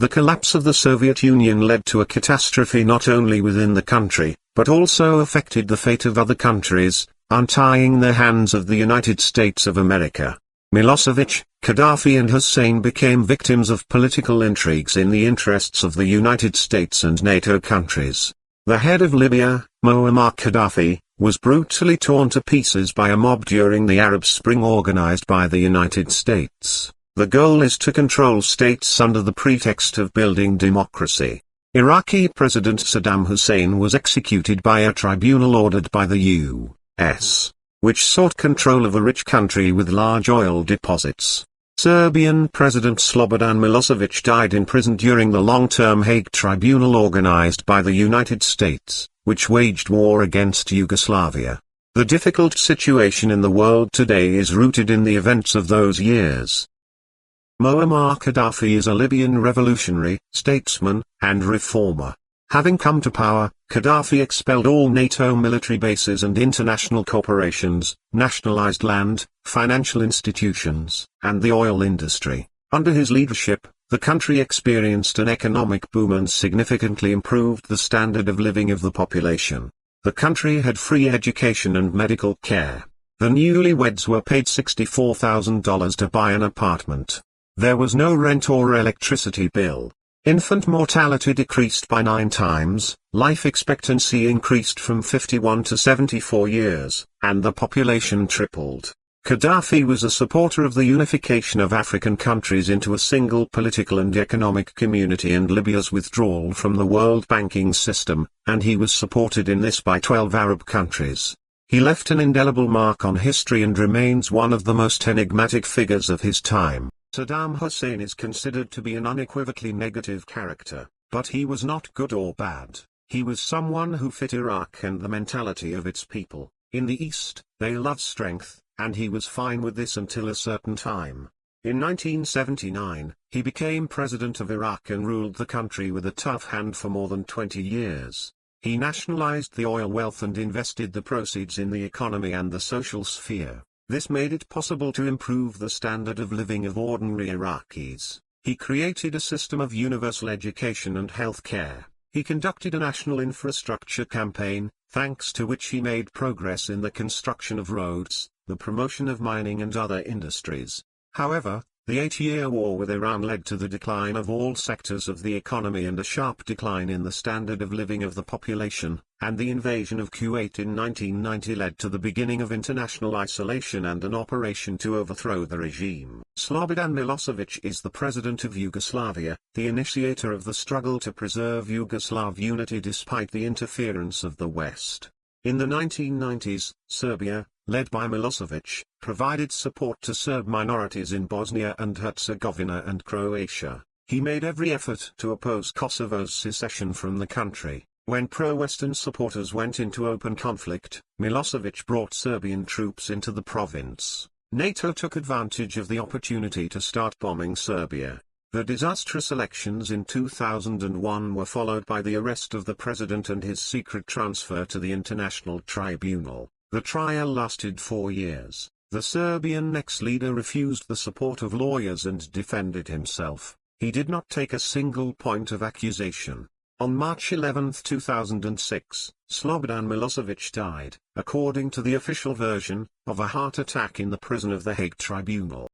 The collapse of the Soviet Union led to a catastrophe not only within the country, but also affected the fate of other countries, untying the hands of the United States of America. Milosevic, Gaddafi and Hussein became victims of political intrigues in the interests of the United States and NATO countries. The head of Libya, Muammar Gaddafi, was brutally torn to pieces by a mob during the Arab Spring organized by the United States. The goal is to control states under the pretext of building democracy. Iraqi President Saddam Hussein was executed by a tribunal ordered by the U.S., which sought control of a rich country with large oil deposits. Serbian President Slobodan Milosevic died in prison during the long-term Hague Tribunal organized by the United States, which waged war against Yugoslavia. The difficult situation in the world today is rooted in the events of those years. Muammar Gaddafi is a Libyan revolutionary, statesman, and reformer. Having come to power, Gaddafi expelled all NATO military bases and international corporations, nationalized land, financial institutions, and the oil industry. Under his leadership, the country experienced an economic boom and significantly improved the standard of living of the population. The country had free education and medical care. The newlyweds were paid $64,000 to buy an apartment. There was no rent or electricity bill. Infant mortality decreased by 9 times, life expectancy increased from 51 to 74 years, and the population tripled. Gaddafi was a supporter of the unification of African countries into a single political and economic community and Libya's withdrawal from the world banking system, and he was supported in this by 12 Arab countries. He left an indelible mark on history and remains one of the most enigmatic figures of his time. Saddam Hussein is considered to be an unequivocally negative character, but he was not good or bad. He was someone who fit Iraq and the mentality of its people. In the East, they love strength, and he was fine with this until a certain time. In 1979, he became president of Iraq and ruled the country with a tough hand for more than 20 years. He nationalized the oil wealth and invested the proceeds in the economy and the social sphere. This made it possible to improve the standard of living of ordinary Iraqis. He created a system of universal education and health care. He conducted a national infrastructure campaign, thanks to which he made progress in the construction of roads, the promotion of mining and other industries. However, the 8-year war with Iran led to the decline of all sectors of the economy and a sharp decline in the standard of living of the population, and the invasion of Kuwait in 1990 led to the beginning of international isolation and an operation to overthrow the regime. Slobodan Milosevic is the president of Yugoslavia, the initiator of the struggle to preserve Yugoslav unity despite the interference of the West. In the 1990s, Serbia, led by Milosevic, provided support to Serb minorities in Bosnia and Herzegovina and Croatia. He made every effort to oppose Kosovo's secession from the country. When pro-Western supporters went into open conflict, Milosevic brought Serbian troops into the province. NATO took advantage of the opportunity to start bombing Serbia. The disastrous elections in 2001 were followed by the arrest of the president and his secret transfer to the International Tribunal. The trial lasted 4 years. The Serbian ex-leader refused the support of lawyers and defended himself. He did not take a single point of accusation. On March 11, 2006, Slobodan Milosevic died, according to the official version, of a heart attack in the prison of the Hague Tribunal.